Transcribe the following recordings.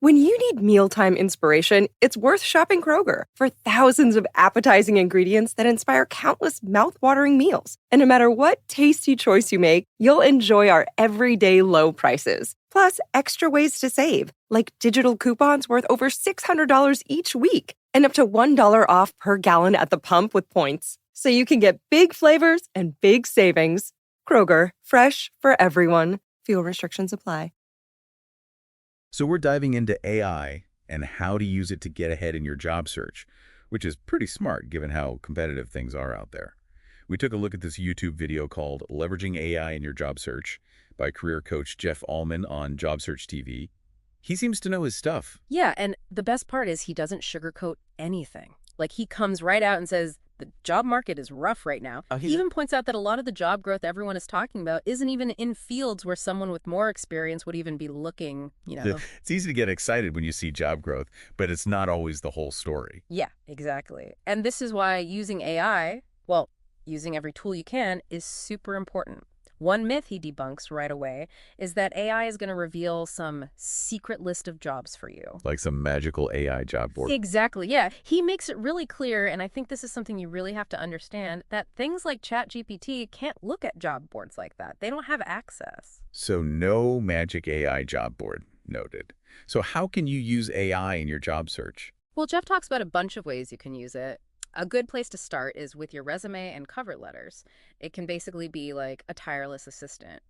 When you need mealtime inspiration, it's worth shopping Kroger for thousands of appetizing ingredients that inspire countless mouthwatering meals. And no matter what tasty choice you make, you'll enjoy our everyday low prices. Plus, extra ways to save, like digital coupons worth over $600 each week and up to $1 off per gallon at the pump with points. So you can get big flavors and big savings. Kroger, fresh for everyone. Fuel restrictions apply. So we're diving into AI and how to use it to get ahead in your job search, which is pretty smart given how competitive things are out there. We took a look at this YouTube video called Leveraging AI in Your Job Search by career coach Jeff Altman on JobSearch TV. He seems to know his stuff. Yeah, and the best part is he doesn't sugarcoat anything. Like, he comes right out and says, the job market is rough right now. He even points out that a lot of the job growth everyone is talking about isn't even in fields where someone with more experience would even be looking, It's easy to get excited when you see job growth, but it's not always the whole story. Yeah, exactly. And this is why using AI, well, using every tool you can, is super important. One myth he debunks right away is that AI is going to reveal some secret list of jobs for you. Like some magical AI job board. Exactly, yeah. He makes it really clear, and I think this is something you really have to understand, that things like ChatGPT can't look at job boards like that. They don't have access. So no magic AI job board. Noted. So how can you use AI in your job search? Well, Jeff talks about a bunch of ways you can use it. A good place to start is with your resume and cover letters. It can basically be like a tireless assistant,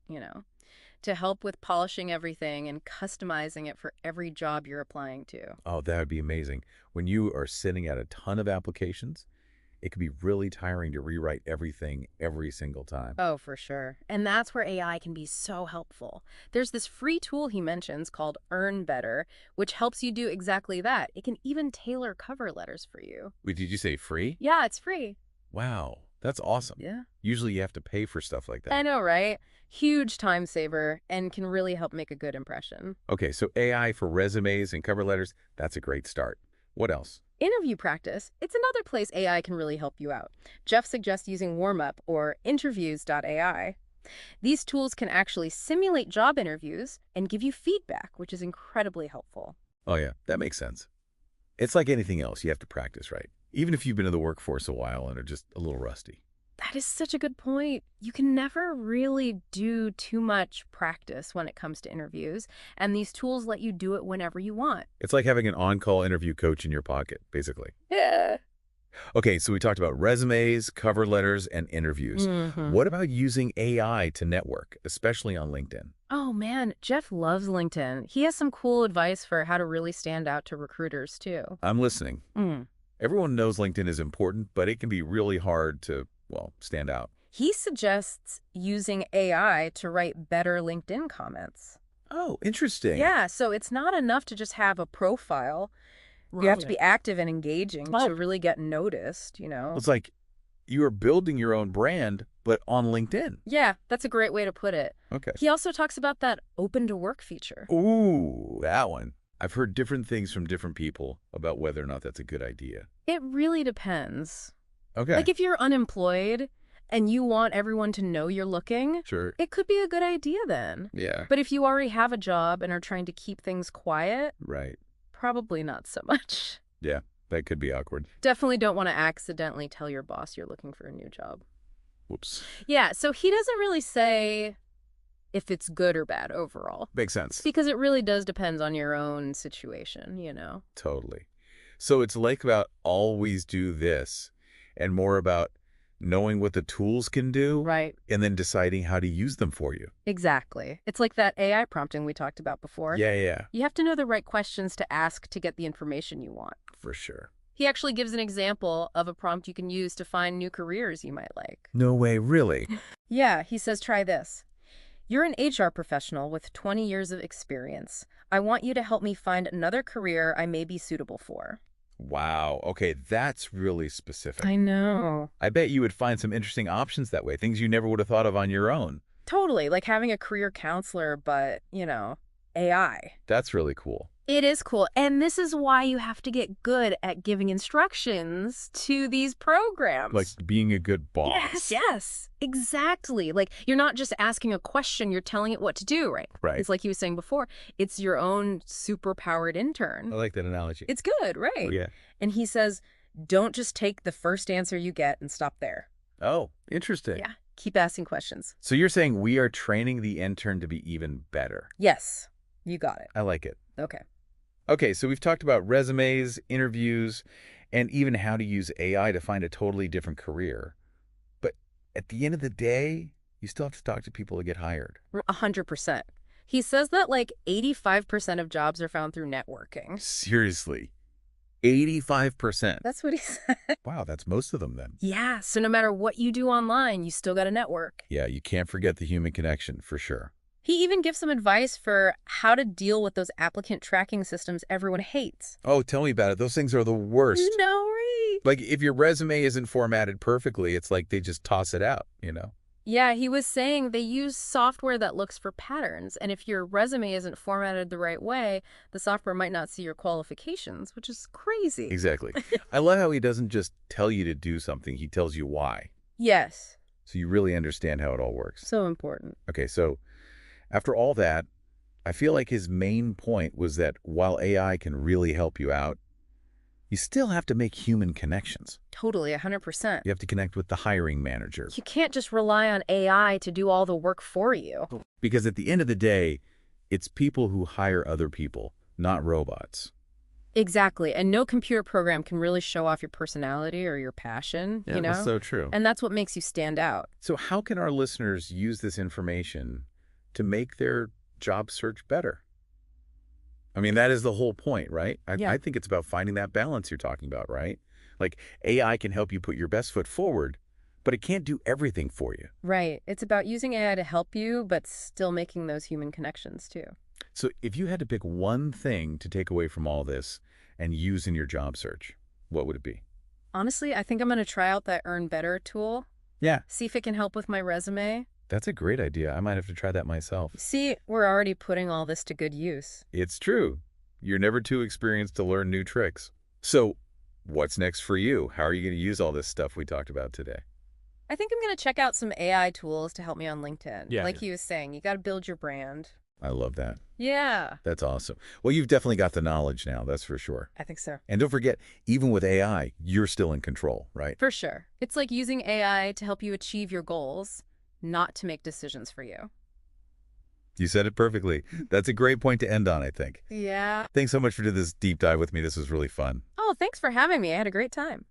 to help with polishing everything and customizing it for every job you're applying to. Oh, that would be amazing. When you are sending out a ton of applications, it can be really tiring to rewrite everything every single time. Oh, for sure. And that's where AI can be so helpful. There's this free tool he mentions called Earn Better, which helps you do exactly that. It can even tailor cover letters for you. Wait, did you say free? Yeah, it's free. Wow, that's awesome. Yeah. Usually you have to pay for stuff like that. I know, right? Huge time saver and can really help make a good impression. Okay, so AI for resumes and cover letters, that's a great start. What else? Interview practice, it's another place AI can really help you out. Jeff suggests using Warmup or interviews.ai. These tools can actually simulate job interviews and give you feedback, which is incredibly helpful. Oh yeah, that makes sense. It's like anything else, you have to practice, right? Even if you've been in the workforce a while and are just a little rusty. That is such a good point. You can never really do too much practice when it comes to interviews, and these tools let you do it whenever you want. It's like having an on-call interview coach in your pocket, basically. Yeah. Okay, so we talked about resumes, cover letters, and interviews. What about using AI to network, especially on LinkedIn? Oh man, Jeff loves LinkedIn. He has some cool advice for how to really stand out to recruiters too. I'm listening. Everyone knows LinkedIn is important, but it can be really hard to, stand out. He suggests using AI to write better LinkedIn comments. Oh, interesting. Yeah, so it's not enough to just have a profile. You have to be active and engaging to really get noticed, It's like you are building your own brand, but on LinkedIn. Yeah, that's a great way to put it. Okay. He also talks about that open to work feature. Ooh, that one. I've heard different things from different people about whether or not that's a good idea. It really depends. Okay. Like if you're unemployed and you want everyone to know you're looking, Sure. it could be a good idea then. Yeah. But if you already have a job and are trying to keep things quiet, Right. probably not so much. Yeah, that could be awkward. Definitely don't want to accidentally tell your boss you're looking for a new job. Whoops. Yeah, so he doesn't really say if it's good or bad overall. Makes sense. Because it really does depend on your own situation, Totally. So it's like about always do this and more about knowing what the tools can do. Right. And then deciding how to use them for you. Exactly. It's like that AI prompting we talked about before. Yeah. You have to know the right questions to ask to get the information you want. For sure. He actually gives an example of a prompt you can use to find new careers you might like. No way, really? Yeah, he says, try this. You're an HR professional with 20 years of experience. I want you to help me find another career I may be suitable for. Wow. Okay, that's really specific. I know. I bet you would find some interesting options that way, things you never would have thought of on your own. Totally, like having a career counselor, but, AI. That's really cool. It is cool. And this is why you have to get good at giving instructions to these programs. Like being a good boss. Yes, exactly. Like, you're not just asking a question, you're telling it what to do, right? Right. It's like he was saying before, it's your own super-powered intern. I like that analogy. It's good, right? Oh, yeah. And he says, don't just take the first answer you get and stop there. Oh, interesting. Yeah, keep asking questions. So you're saying we are training the intern to be even better. Yes, you got it. I like it. Okay. Okay, so we've talked about resumes, interviews, and even how to use AI to find a totally different career. But at the end of the day, you still have to talk to people to get hired. 100%. He says that like 85% of jobs are found through networking. Seriously. 85%. That's what he said. Wow, that's most of them then. Yeah, so no matter what you do online, you still got to network. Yeah, you can't forget the human connection, for sure. He even gives some advice for how to deal with those applicant tracking systems everyone hates. Oh, tell me about it. Those things are the worst. No, right? Like, if your resume isn't formatted perfectly, it's like they just toss it out, you know? Yeah, he was saying they use software that looks for patterns, and if your resume isn't formatted the right way, the software might not see your qualifications, which is crazy. Exactly. I love how he doesn't just tell you to do something, he tells you why. Yes. So you really understand how it all works. So important. Okay, so after all that, I feel like his main point was that while AI can really help you out, you still have to make human connections. Totally, 100%. You have to connect with the hiring manager. You can't just rely on AI to do all the work for you. Because at the end of the day, it's people who hire other people, not robots. Exactly. And no computer program can really show off your personality or your passion, you know? That's so true. And that's what makes you stand out. So how can our listeners use this information to make their job search better? I mean, that is the whole point, right? Yeah. I think it's about finding that balance you're talking about, right? Like, AI can help you put your best foot forward, but it can't do everything for you. Right. It's about using AI to help you, but still making those human connections, too. So if you had to pick one thing to take away from all this and use in your job search, what would it be? Honestly, I think I'm going to try out that Earn Better tool. Yeah. See if it can help with my resume. That's a great idea. I might have to try that myself. See, we're already putting all this to good use. It's true. You're never too experienced to learn new tricks. So what's next for you? How are you going to use all this stuff we talked about today? I think I'm going to check out some AI tools to help me on LinkedIn. Yeah. Like he was saying, you got to build your brand. I love that. Yeah. That's awesome. Well, you've definitely got the knowledge now, that's for sure. I think so. And don't forget, even with AI, you're still in control, right? For sure. It's like using AI to help you achieve your goals, not to make decisions for you. You said it perfectly. That's a great point to end on, I think. Yeah. Thanks so much for doing this deep dive with me. This was really fun. Oh, thanks for having me. I had a great time.